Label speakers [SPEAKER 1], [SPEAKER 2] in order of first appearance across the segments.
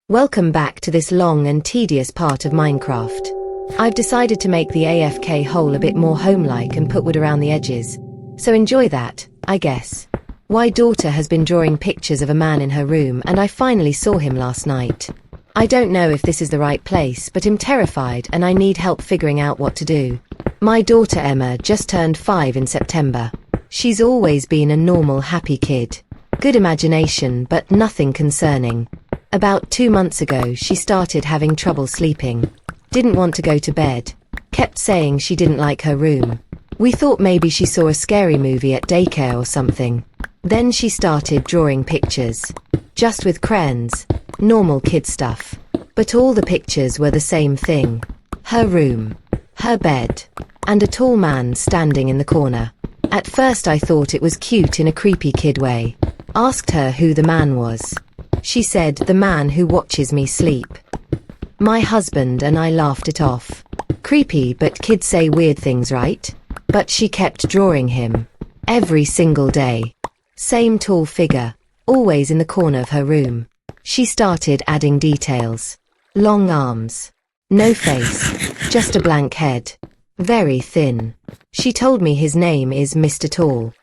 [SPEAKER 1] Welcome back to this long and tedious part of Minecraft. I've decided to make the AFK hole a bit more home-like and put wood around the edges. So enjoy that, I guess. My daughter has been drawing pictures of a man in her room and I finally saw him last night. I don't know if this is the right place, but I'm terrified and I need help figuring out what to do. My daughter Emma just turned 5 in September. She's always been a normal, happy kid. Good imagination, but nothing concerning. About 2 months ago, she started having trouble sleeping. Didn't want to go to bed. Kept saying she didn't like her room. We thought maybe she saw a scary movie at daycare or something. Then she started drawing pictures. Just with crayons. Normal kid stuff. But all the pictures were the same thing. Her room. Her bed. And a tall man standing in the corner. At first I thought it was cute in a creepy kid way. Asked her who the man was. She said, "The man who watches me sleep." My husband and I laughed it off. Creepy, but kids say weird things, right? But she kept drawing him. Every single day. Same tall figure. Always in the corner of her room. She started adding details. Long arms. No face. Just a blank head. Very thin. She told me his name is Mr. Tall.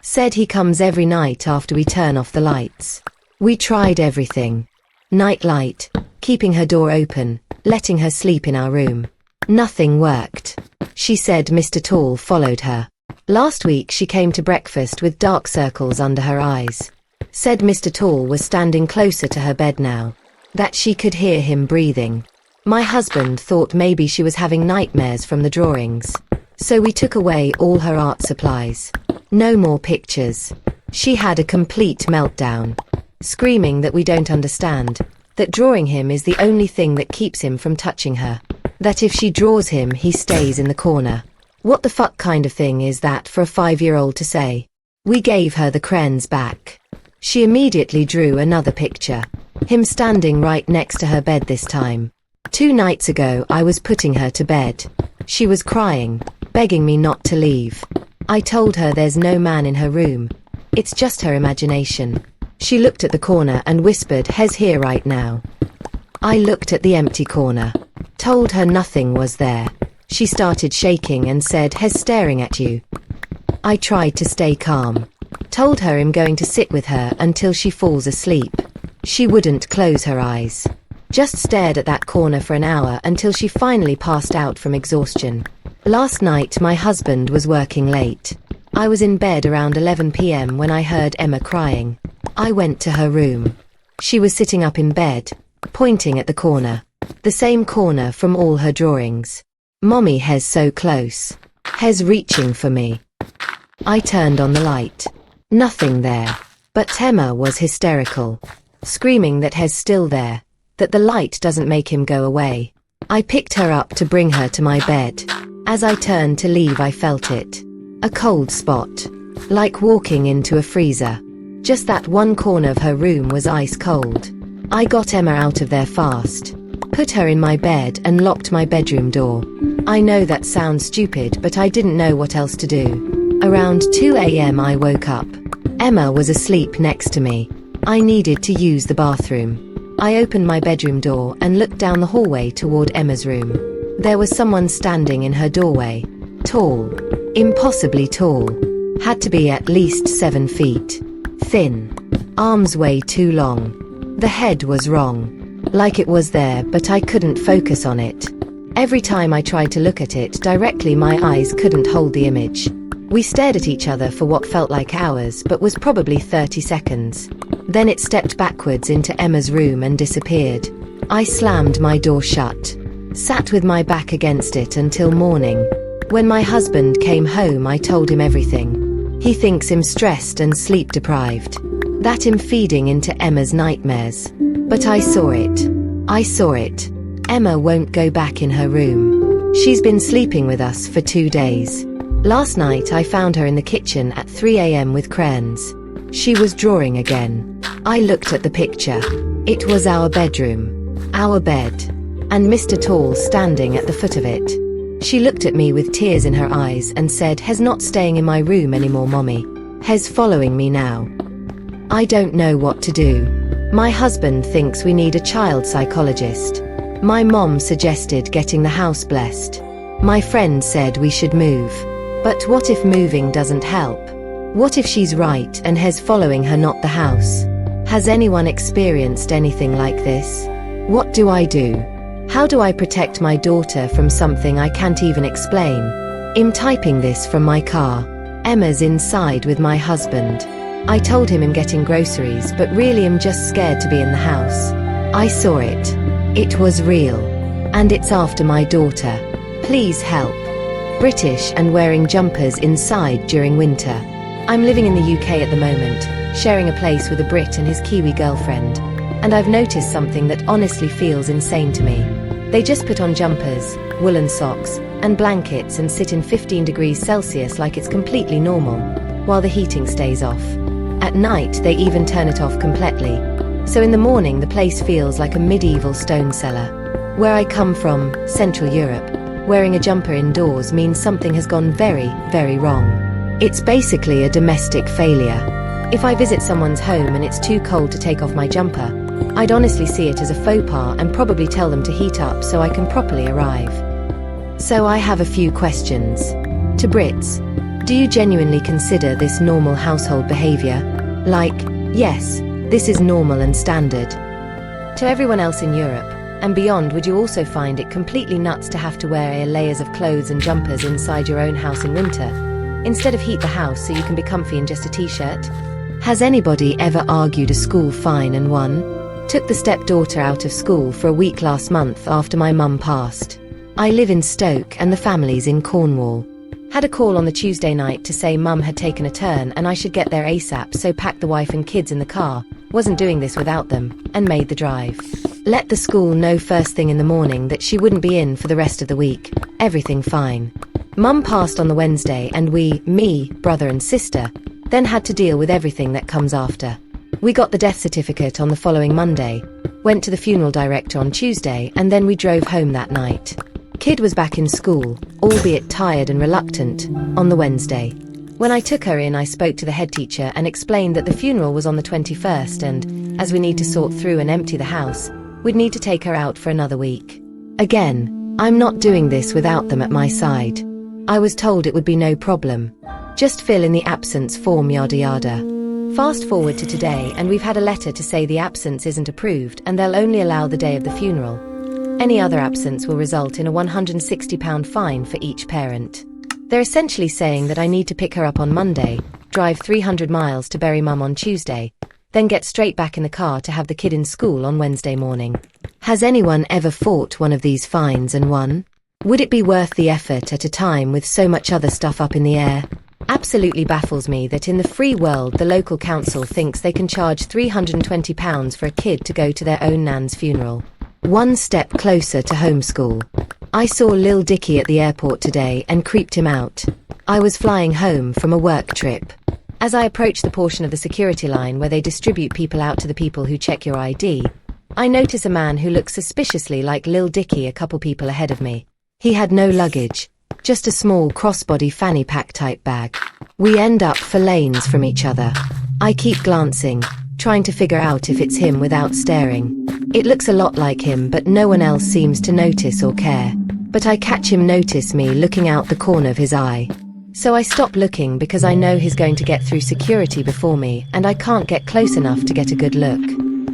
[SPEAKER 1] Said he comes every night after we turn off the lights. We tried everything. Night light, keeping her door open, letting her sleep in our room. Nothing worked. She said Mr. Tall followed her. Last week she came to breakfast with dark circles under her eyes. Said Mr. Tall was standing closer to her bed now. That she could hear him breathing. My husband thought maybe she was having nightmares from the drawings. So we took away all her art supplies. No more pictures. She had a complete meltdown. Screaming that we don't understand. That drawing him is the only thing that keeps him from touching her. That if she draws him, he stays in the corner. What the fuck kind of thing is that for a 5-year-old to say? We gave her the crayons back. She immediately drew another picture. Him standing right next to her bed this time. 2 nights ago I was putting her to bed. She was crying, begging me not to leave. I told her there's no man in her room. It's just her imagination. She looked at the corner and whispered, "Hes here right now." I looked at the empty corner. Told her nothing was there. She started shaking and said, "Hes staring at you." I tried to stay calm. Told her I'm going to sit with her until she falls asleep. She wouldn't close her eyes. Just stared at that corner for an hour until she finally passed out from exhaustion. Last night my husband was working late. I was in bed around 11 p.m. when I heard Emma crying. I went to her room. She was sitting up in bed, pointing at the corner. The same corner from all her drawings. "Mommy, Hes so close. Hes reaching for me." I turned on the light. Nothing there. But Emma was hysterical. Screaming that Hes still there. That the light doesn't make him go away. I picked her up to bring her to my bed. As I turned to leave I felt it. A cold spot. Like walking into a freezer. Just that one corner of her room was ice cold. I got Emma out of there fast. Put her in my bed and locked my bedroom door. I know that sounds stupid, but I didn't know what else to do. Around 2 a.m. I woke up. Emma was asleep next to me. I needed to use the bathroom. I opened my bedroom door and looked down the hallway toward Emma's room. There was someone standing in her doorway. Tall. Impossibly tall. Had to be at least 7 feet. Thin. Arms way too long. The head was wrong. Like it was there, but I couldn't focus on it. Every time I tried to look at it directly, my eyes couldn't hold the image. We stared at each other for what felt like hours, but was probably 30 seconds. Then it stepped backwards into Emma's room and disappeared. I slammed my door shut. Sat with my back against it until morning. When my husband came home I told him everything. He thinks I'm stressed and sleep deprived. That I'm feeding into Emma's nightmares. But I saw it. I saw it. Emma won't go back in her room. She's been sleeping with us for 2 days. Last night I found her in the kitchen at 3 a.m. with crayons. She was drawing again. I looked at the picture. It was our bedroom. Our bed. And Mr. Tall standing at the foot of it. She looked at me with tears in her eyes and said, "Hes not staying in my room anymore, Mommy. Hes following me now." I don't know what to do. My husband thinks we need a child psychologist. My mom suggested getting the house blessed. My friend said we should move. But what if moving doesn't help? What if she's right and Hes following her, not the house? Has anyone experienced anything like this? What do I do? How do I protect my daughter from something I can't even explain? I'm typing this from my car. Emma's inside with my husband. I told him I'm getting groceries, but really I'm just scared to be in the house. I saw it. It was real. And it's after my daughter. Please help. British and wearing jumpers inside during winter. I'm living in the UK at the moment, sharing a place with a Brit and his Kiwi girlfriend. And I've noticed something that honestly feels insane to me. They just put on jumpers, woolen socks, and blankets and sit in 15 degrees Celsius like it's completely normal, while the heating stays off. At night, they even turn it off completely. So in the morning, the place feels like a medieval stone cellar. Where I come from, Central Europe, wearing a jumper indoors means something has gone very, very wrong. It's basically a domestic failure. If I visit someone's home and it's too cold to take off my jumper, I'd honestly see it as a faux pas and probably tell them to heat up so I can properly arrive. So I have a few questions. To Brits, do you genuinely consider this normal household behavior? Like, yes, this is normal and standard. To everyone else in Europe and beyond, would you also find it completely nuts to have to wear layers of clothes and jumpers inside your own house in winter, instead of heat the house so you can be comfy in just a t-shirt? Has anybody ever argued a school fine and won? Took the stepdaughter out of school for a week last month after my mum passed. I live in Stoke and the family's in Cornwall. Had a call on the Tuesday night to say mum had taken a turn and I should get there ASAP, so packed the wife and kids in the car, wasn't doing this without them, and made the drive. Let the school know first thing in the morning that she wouldn't be in for the rest of the week. Everything fine. Mum passed on the Wednesday and me, brother and sister, then had to deal with everything that comes after. We got the death certificate on the following Monday, went to the funeral director on Tuesday, and then we drove home that night. Kid was back in school, albeit tired and reluctant, on the Wednesday. When I took her in, I spoke to the head teacher and explained that the funeral was on the 21st and, as we need to sort through and empty the house, we'd need to take her out for another week. Again, I'm not doing this without them at my side. I was told it would be no problem. Just fill in the absence form, yada yada. Fast forward to today and we've had a letter to say the absence isn't approved and they'll only allow the day of the funeral. Any other absence will result in a £160 fine for each parent. They're essentially saying that I need to pick her up on Monday, drive 300 miles to bury mum on Tuesday, then get straight back in the car to have the kid in school on Wednesday morning. Has anyone ever fought one of these fines and won? Would it be worth the effort at a time with so much other stuff up in the air? Absolutely baffles me that in the free world the local council thinks they can charge £320 for a kid to go to their own nan's funeral. One step closer to homeschool. I saw Lil Dicky at the airport today and creeped him out. I was flying home from a work trip. As I approached the portion of the security line where they distribute people out to the people who check your ID, I notice a man who looks suspiciously like Lil Dicky a couple people ahead of me. He had no luggage, just a small crossbody fanny pack type bag. We end up for lanes from each other. I keep glancing, trying to figure out if it's him without staring. It looks a lot like him, but no one else seems to notice or care. But I catch him notice me looking out the corner of his eye. So I stop looking because I know he's going to get through security before me and I can't get close enough to get a good look.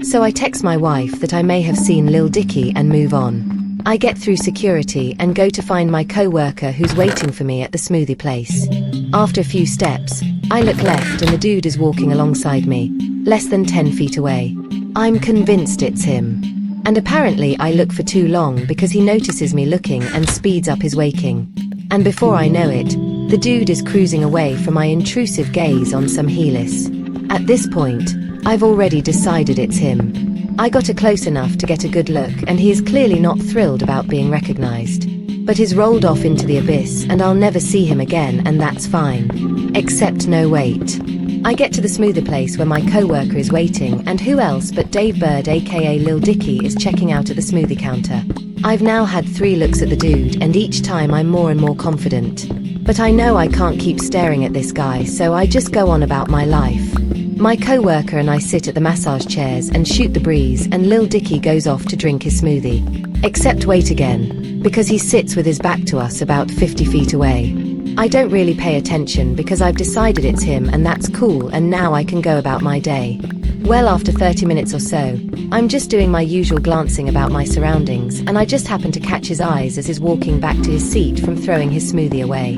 [SPEAKER 1] So I text my wife that I may have seen Lil Dicky and move on. I get through security and go to find my co-worker who's waiting for me at the smoothie place. After a few steps, I look left and the dude is walking alongside me, less than 10 feet away. I'm convinced it's him. And apparently I look for too long because he notices me looking and speeds up his waking. And before I know it, the dude is cruising away from my intrusive gaze on some Helis. At this point, I've already decided it's him. I got close enough to get a good look and he is clearly not thrilled about being recognized. But he's rolled off into the abyss and I'll never see him again, and that's fine. Except no, wait. I get to the smoothie place where my co-worker is waiting, and who else but Dave Bird aka Lil Dicky is checking out at the smoothie counter. I've now had 3 looks at the dude and each time I'm more and more confident. But I know I can't keep staring at this guy, so I just go on about my life. My co-worker and I sit at the massage chairs and shoot the breeze, and Lil Dicky goes off to drink his smoothie. Except wait again, because he sits with his back to us about 50 feet away. I don't really pay attention because I've decided it's him and that's cool, and now I can go about my day. Well, after 30 minutes or so, I'm just doing my usual glancing about my surroundings, and I just happen to catch his eyes as he's walking back to his seat from throwing his smoothie away.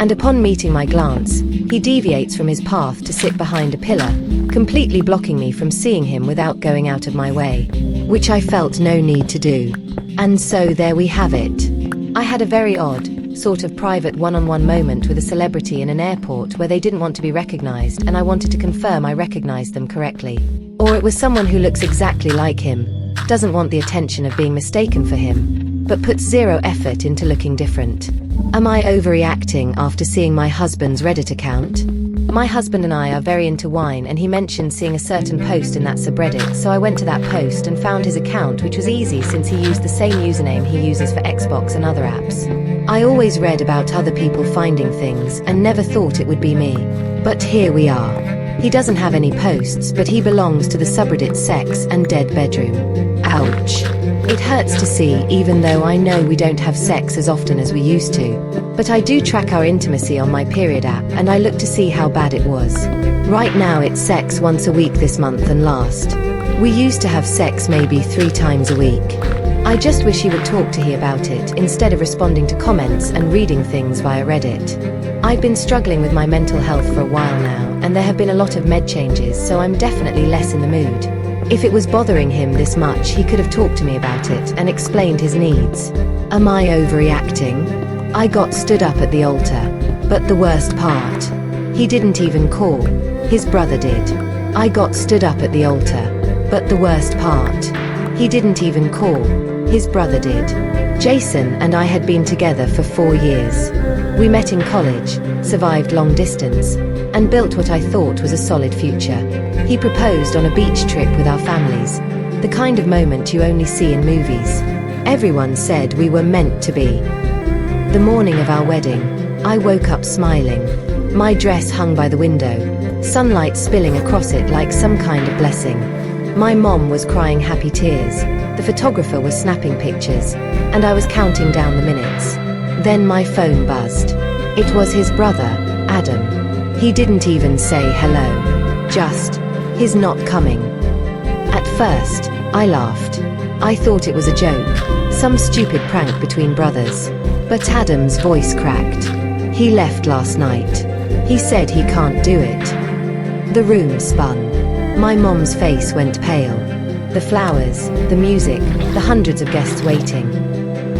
[SPEAKER 1] And upon meeting my glance, he deviates from his path to sit behind a pillar, completely blocking me from seeing him without going out of my way, which I felt no need to do. And so there we have it. I had a very odd, sort of private one-on-one moment with a celebrity in an airport where they didn't want to be recognized, and I wanted to confirm I recognized them correctly. Or it was someone who looks exactly like him, doesn't want the attention of being mistaken for him, but puts zero effort into looking different. Am I overreacting after seeing my husband's Reddit account? My husband and I are very into wine, and he mentioned seeing a certain post in that subreddit, so I went to that post and found his account, which was easy since he used the same username he uses for Xbox and other apps. I always read about other people finding things and never thought it would be me. But here we are. He doesn't have any posts, but he belongs to the subreddit Sex and Dead Bedroom. Ouch. It hurts to see, even though I know we don't have sex as often as we used to. But I do track our intimacy on my period app, and I look to see how bad it was. Right now it's sex once a week this month and last. We used to have sex maybe 3 times a week. I just wish he would talk to he about it instead of responding to comments and reading things via Reddit. I've been struggling with my mental health for a while now, and there have been a lot of med changes, so I'm definitely less in the mood. If it was bothering him this much, he could have talked to me about it and explained his needs. Am I overreacting? I got stood up at the altar, but the worst part, he didn't even call. His brother did. I got stood up at the altar, but the worst part, he didn't even call. His brother did. Jason and I had been together for 4 years. We met in college, survived long distance, and built what I thought was a solid future. He proposed on a beach trip with our families, the kind of moment you only see in movies. Everyone said we were meant to be. The morning of our wedding, I woke up smiling. My dress hung by the window, sunlight spilling across it like some kind of blessing. My mom was crying happy tears, the photographer was snapping pictures, and I was counting down the minutes. Then my phone buzzed. It was his brother, Adam. He didn't even say hello. Just, he's not coming. At first, I laughed. I thought it was a joke, some stupid prank between brothers. But Adam's voice cracked. He left last night. He said he can't do it. The room spun. My mom's face went pale. The flowers, the music, the hundreds of guests waiting.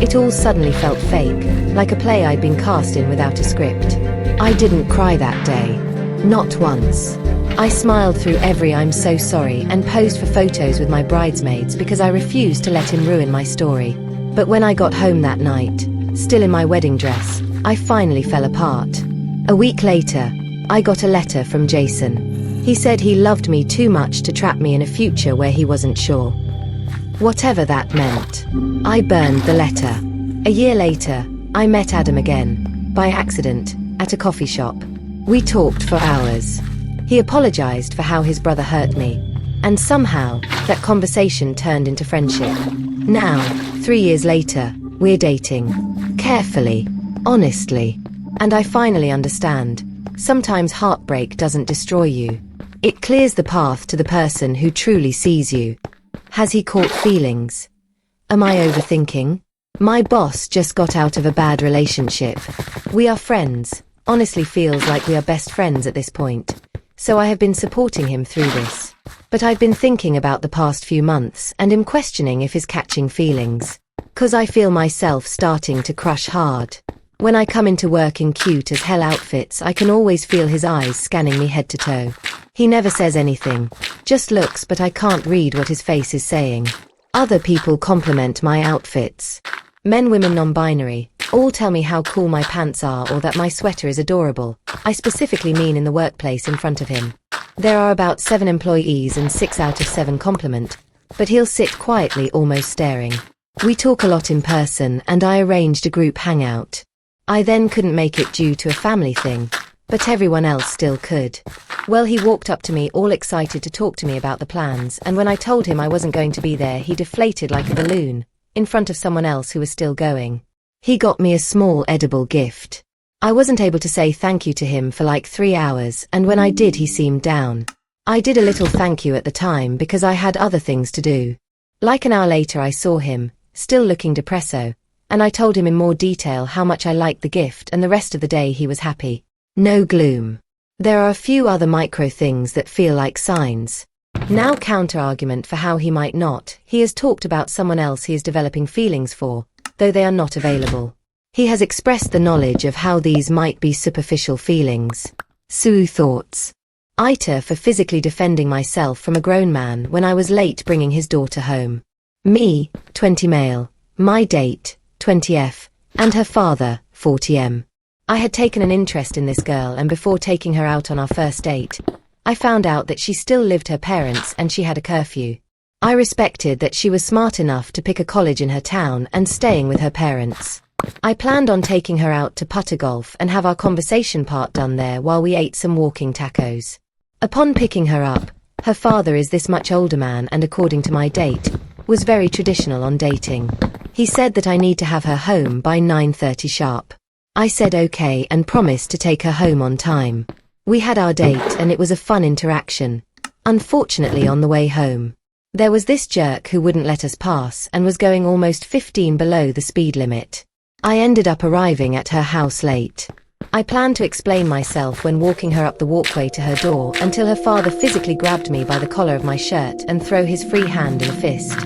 [SPEAKER 1] It all suddenly felt fake, like a play I'd been cast in without a script. I didn't cry that day. Not once. I smiled through every "I'm so sorry" and posed for photos with my bridesmaids because I refused to let him ruin my story. But when I got home that night, still in my wedding dress, I finally fell apart. A week later, I got a letter from Jason. He said he loved me too much to trap me in a future where he wasn't sure. Whatever that meant. I burned the letter. A year later, I met Adam again, by accident, at a coffee shop. We talked for hours. He apologized for how his brother hurt me, and somehow, that conversation turned into friendship. Now, 3 years later, we're dating. Carefully. Honestly. And I finally understand. Sometimes heartbreak doesn't destroy you. It clears the path to the person who truly sees you. Has he caught feelings? Am I overthinking? My boss just got out of a bad relationship. We are friends. Honestly feels like we are best friends at this point. So I have been supporting him through this. But I've been thinking about the past few months and am questioning if he's catching feelings. 'Cause I feel myself starting to crush hard. When I come into work in cute as hell outfits, I can always feel his eyes scanning me head to toe. He never says anything, just looks, but I can't read what his face is saying. Other people compliment my outfits. Men, women, non-binary, all tell me how cool my pants are or that my sweater is adorable. I specifically mean in the workplace in front of him. There are about 7 employees and 6 out of 7 compliment, but he'll sit quietly, almost staring. We talk a lot in person, and I arranged a group hangout. I then couldn't make it due to a family thing, but everyone else still could. Well, he walked up to me all excited to talk to me about the plans, and when I told him I wasn't going to be there, he deflated like a balloon in front of someone else who was still going. He got me a small edible gift. I wasn't able to say thank you to him for like 3 hours, and when I did, he seemed down. I did a little thank you at the time because I had other things to do. Like an hour later, I saw him, still looking depresso, and I told him in more detail how much I liked the gift, and the rest of the day he was happy. No gloom. There are a few other micro things that feel like signs. Now counter-argument for how he might not. He has talked about someone else he is developing feelings for, though they are not available. He has expressed the knowledge of how these might be superficial feelings. Sue thoughts. Ita for physically defending myself from a grown man when I was late bringing his daughter home. Me, 20 male. My date, 20F. And her father, 40M. I had taken an interest in this girl, and before taking her out on our first date, I found out that she still lived her parents and she had a curfew. I respected that she was smart enough to pick a college in her town and staying with her parents. I planned on taking her out to putter golf and have our conversation part done there while we ate some walking tacos. Upon picking her up, her father is this much older man and, according to my date, was very traditional on dating. He said that I need to have her home by 9:30 sharp. I said okay and promised to take her home on time. We had our date and it was a fun interaction. Unfortunately, on the way home, there was this jerk who wouldn't let us pass and was going almost 15 below the speed limit. I ended up arriving at her house late. I planned to explain myself when walking her up the walkway to her door until her father physically grabbed me by the collar of my shirt and threw his free hand in a fist.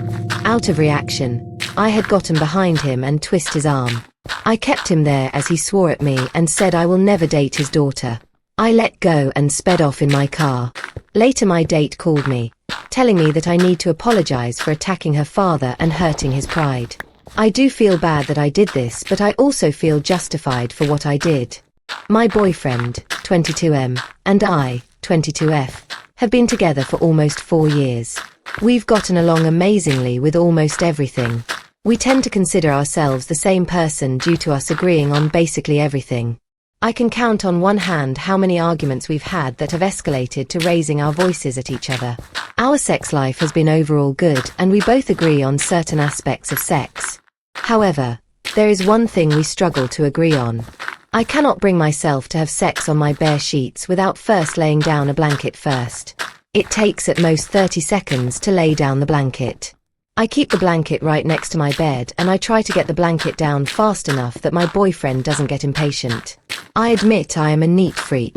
[SPEAKER 1] Out of reaction, I had gotten behind him and twisted his arm. I kept him there as he swore at me and said I will never date his daughter. I let go and sped off in my car. Later my date called me, telling me that I need to apologize for attacking her father and hurting his pride. I do feel bad that I did this, but I also feel justified for what I did. My boyfriend, 22M, and I, 22F, have been together for almost 4 years. We've gotten along amazingly with almost everything. We tend to consider ourselves the same person due to us agreeing on basically everything. I can count on one hand how many arguments we've had that have escalated to raising our voices at each other. Our sex life has been overall good, and we both agree on certain aspects of sex. However, there is one thing we struggle to agree on. I cannot bring myself to have sex on my bare sheets without first laying down a blanket first. It takes at most 30 seconds to lay down the blanket. I keep the blanket right next to my bed and I try to get the blanket down fast enough that my boyfriend doesn't get impatient. I admit I am a neat freak.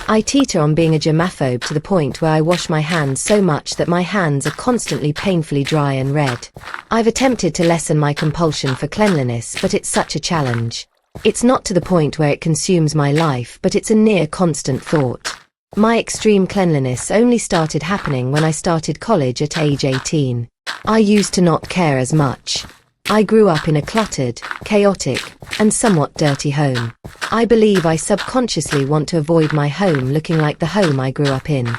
[SPEAKER 1] I teeter on being a germaphobe to the point where I wash my hands so much that my hands are constantly painfully dry and red. I've attempted to lessen my compulsion for cleanliness, but it's such a challenge. It's not to the point where it consumes my life, but it's a near constant thought. My extreme cleanliness only started happening when I started college at age 18. I used to not care as much. I grew up in a cluttered, chaotic, and somewhat dirty home. I believe I subconsciously want to avoid my home looking like the home I grew up in.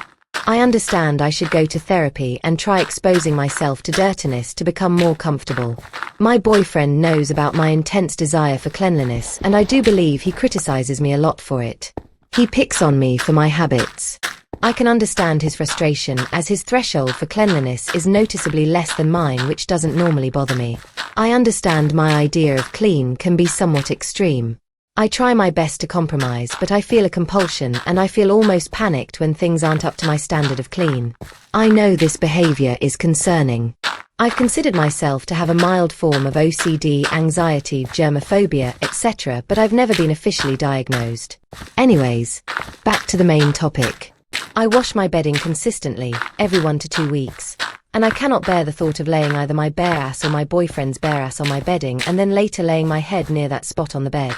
[SPEAKER 1] I understand I should go to therapy and try exposing myself to dirtiness to become more comfortable. My boyfriend knows about my intense desire for cleanliness, and I do believe he criticizes me a lot for it. He picks on me for my habits. I can understand his frustration, as his threshold for cleanliness is noticeably less than mine, which doesn't normally bother me. I understand my idea of clean can be somewhat extreme. I try my best to compromise, but I feel a compulsion and I feel almost panicked when things aren't up to my standard of clean. I know this behavior is concerning. I've considered myself to have a mild form of OCD, anxiety, germophobia, etc., but I've never been officially diagnosed. Anyways, back to the main topic. I wash my bedding consistently, every 1 to 2 weeks, and I cannot bear the thought of laying either my bare ass or my boyfriend's bare ass on my bedding and then later laying my head near that spot on the bed.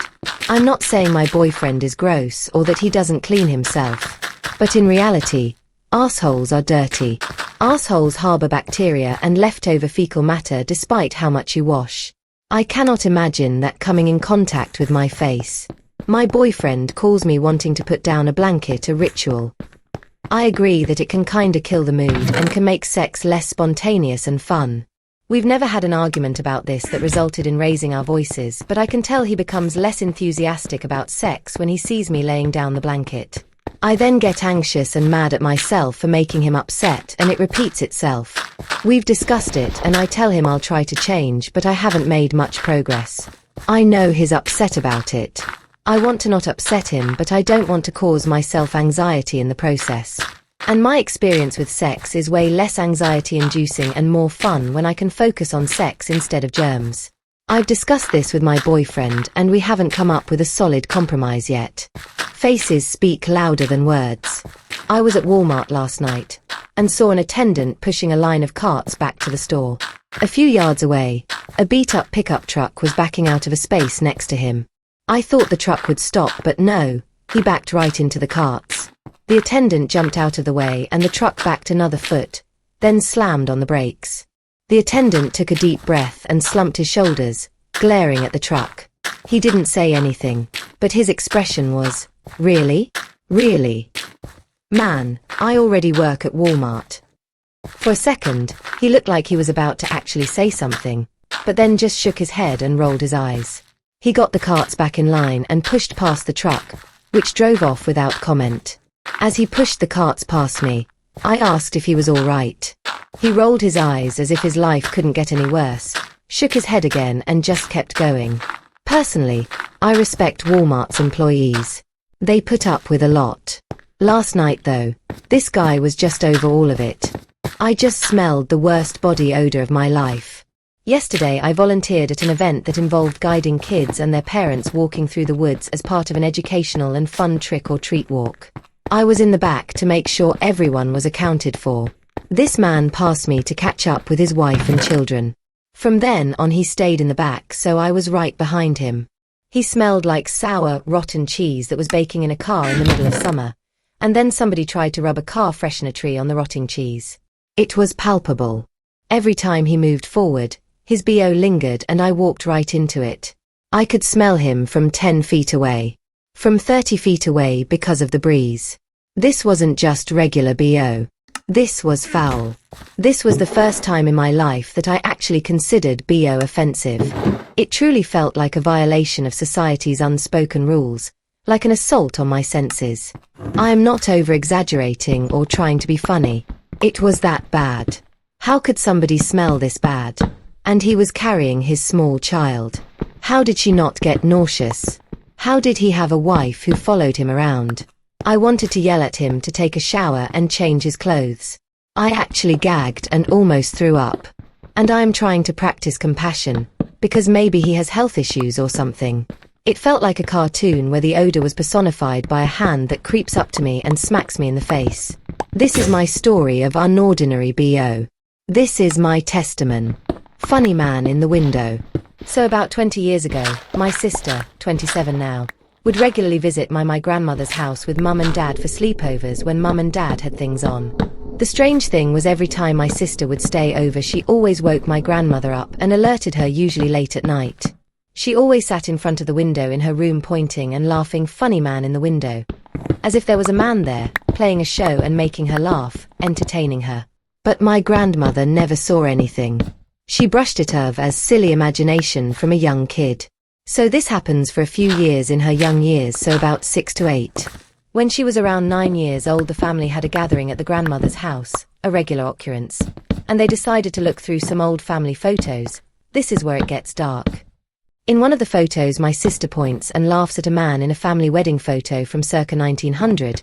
[SPEAKER 1] I'm not saying my boyfriend is gross or that he doesn't clean himself, but in reality, assholes are dirty. Assholes harbor bacteria and leftover fecal matter despite how much you wash. I cannot imagine that coming in contact with my face. My boyfriend calls me wanting to put down a blanket a ritual. I agree that it can kinda kill the mood and can make sex less spontaneous and fun. We've never had an argument about this that resulted in raising our voices, but I can tell he becomes less enthusiastic about sex when he sees me laying down the blanket. I then get anxious and mad at myself for making him upset, and it repeats itself. We've discussed it, and I tell him I'll try to change, but I haven't made much progress. I know he's upset about it. I want to not upset him, but I don't want to cause myself anxiety in the process. And my experience with sex is way less anxiety-inducing and more fun when I can focus on sex instead of germs. I've discussed this with my boyfriend, and we haven't come up with a solid compromise yet. Faces speak louder than words. I was at Walmart last night and saw an attendant pushing a line of carts back to the store. A few yards away, a beat-up pickup truck was backing out of a space next to him. I thought the truck would stop, but no, he backed right into the carts. The attendant jumped out of the way and the truck backed another foot, then slammed on the brakes. The attendant took a deep breath and slumped his shoulders, glaring at the truck. He didn't say anything, but his expression was, "Really? Really? Man, I already work at Walmart." For a second, he looked like he was about to actually say something, but then just shook his head and rolled his eyes. He got the carts back in line and pushed past the truck, which drove off without comment. As he pushed the carts past me, I asked if he was all right. He rolled his eyes as if his life couldn't get any worse, shook his head again and just kept going. Personally, I respect Walmart's employees. They put up with a lot. Last night though, this guy was just over all of it. I just smelled the worst body odor of my life. Yesterday I volunteered at an event that involved guiding kids and their parents walking through the woods as part of an educational and fun trick-or-treat walk. I was in the back to make sure everyone was accounted for. This man passed me to catch up with his wife and children. From then on he stayed in the back, so I was right behind him. He smelled like sour, rotten cheese that was baking in a car in the middle of summer, and then somebody tried to rub a car freshener tree on the rotting cheese. It was palpable. Every time he moved forward, his BO lingered and I walked right into it. I could smell him from 10 feet away. From 30 feet away because of the breeze. This wasn't just regular BO. This was foul. This was the first time in my life that I actually considered BO offensive. It truly felt like a violation of society's unspoken rules, like an assault on my senses. I am not over-exaggerating or trying to be funny. It was that bad. How could somebody smell this bad? And he was carrying his small child. How did she not get nauseous? How did he have a wife who followed him around? I wanted to yell at him to take a shower and change his clothes. I actually gagged and almost threw up. And I am trying to practice compassion, because maybe he has health issues or something. It felt like a cartoon where the odor was personified by a hand that creeps up to me and smacks me in the face. This is my story of unordinary BO. This is my testament. Funny man in the window. So about 20 years ago, my sister, 27 now, would regularly visit my grandmother's house with mum and dad for sleepovers when mum and dad had things on. The strange thing was every time my sister would stay over, she always woke my grandmother up and alerted her, usually late at night. She always sat in front of the window in her room pointing and laughing, "Funny man in the window," as if there was a man there, playing a show and making her laugh, entertaining her. But my grandmother never saw anything. She brushed it off as silly imagination from a young kid. So this happens for a few years in her young years, so about 6 to 8. When she was around 9 years old, the family had a gathering at the grandmother's house, a regular occurrence, and they decided to look through some old family photos. This is where it gets dark. In one of the photos, my sister points and laughs at a man in a family wedding photo from circa 1900.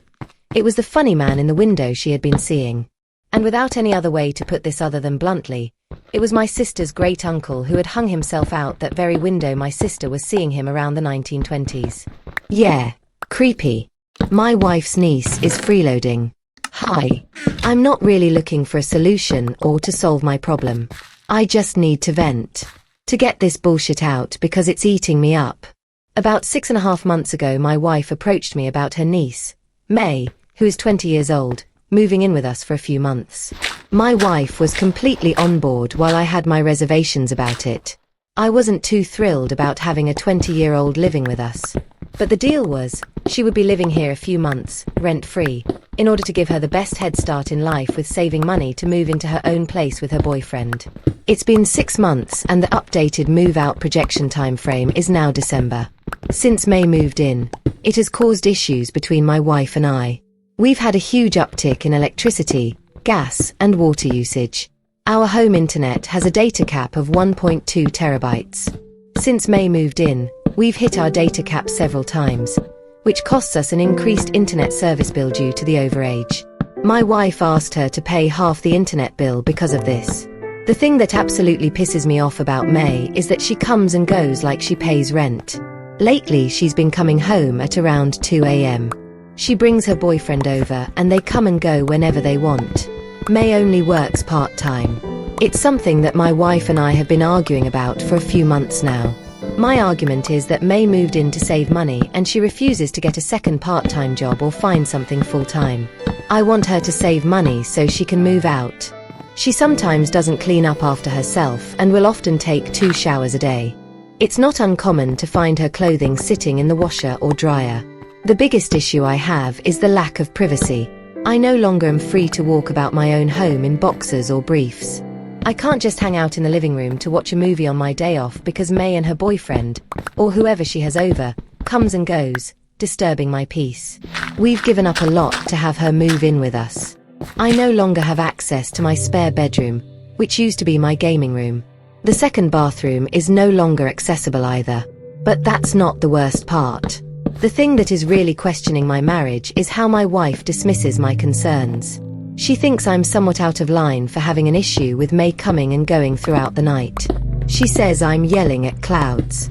[SPEAKER 1] It was the funny man in the window she had been seeing. And without any other way to put this other than bluntly, it was my sister's great uncle who had hung himself out that very window my sister was seeing him around the 1920s. Yeah, creepy. My wife's niece is freeloading. Hi. I'm not really looking for a solution or to solve my problem. I just need to vent. To get this bullshit out because it's eating me up. About 6.5 months ago, my wife approached me about her niece, May, who is 20 years old, moving in with us for a few months. My wife was completely on board while I had my reservations about it. I wasn't too thrilled about having a 20-year-old living with us. But the deal was, she would be living here a few months, rent-free, in order to give her the best head start in life with saving money to move into her own place with her boyfriend. It's been 6 months and the updated move-out projection time frame is now December. Since May moved in, it has caused issues between my wife and I. We've had a huge uptick in electricity, gas, and water usage. Our home internet has a data cap of 1.2 terabytes. Since May moved in, we've hit our data cap several times, which costs us an increased internet service bill due to the overage. My wife asked her to pay half the internet bill because of this. The thing that absolutely pisses me off about May is that she comes and goes like she pays rent. Lately, she's been coming home at around 2 a.m. She brings her boyfriend over and they come and go whenever they want. May only works part-time. It's something that my wife and I have been arguing about for a few months now. My argument is that May moved in to save money and she refuses to get a second part-time job or find something full-time. I want her to save money so she can move out. She sometimes doesn't clean up after herself and will often take 2 showers a day. It's not uncommon to find her clothing sitting in the washer or dryer. The biggest issue I have is the lack of privacy. I no longer am free to walk about my own home in boxers or briefs. I can't just hang out in the living room to watch a movie on my day off because May and her boyfriend, or whoever she has over, comes and goes, disturbing my peace. We've given up a lot to have her move in with us. I no longer have access to my spare bedroom, which used to be my gaming room. The second bathroom is no longer accessible either. But that's not the worst part. The thing that is really questioning my marriage is how my wife dismisses my concerns. She thinks I'm somewhat out of line for having an issue with May coming and going throughout the night. She says I'm yelling at clouds.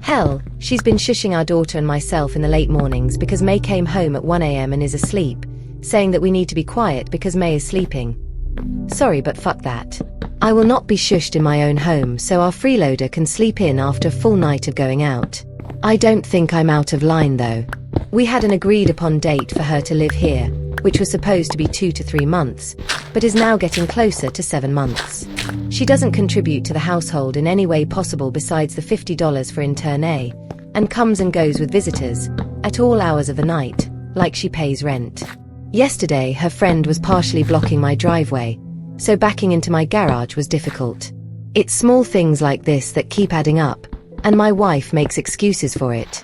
[SPEAKER 1] Hell, she's been shushing our daughter and myself in the late mornings because May came home at 1 a.m. and is asleep, saying that we need to be quiet because May is sleeping. Sorry, but fuck that. I will not be shushed in my own home so our freeloader can sleep in after a full night of going out. I don't think I'm out of line though. We had an agreed upon date for her to live here, which was supposed to be 2 to 3 months, but is now getting closer to 7 months. She doesn't contribute to the household in any way possible besides the $50 for intern A, and comes and goes with visitors, at all hours of the night, like she pays rent. Yesterday, her friend was partially blocking my driveway, so backing into my garage was difficult. It's small things like this that keep adding up, and my wife makes excuses for it.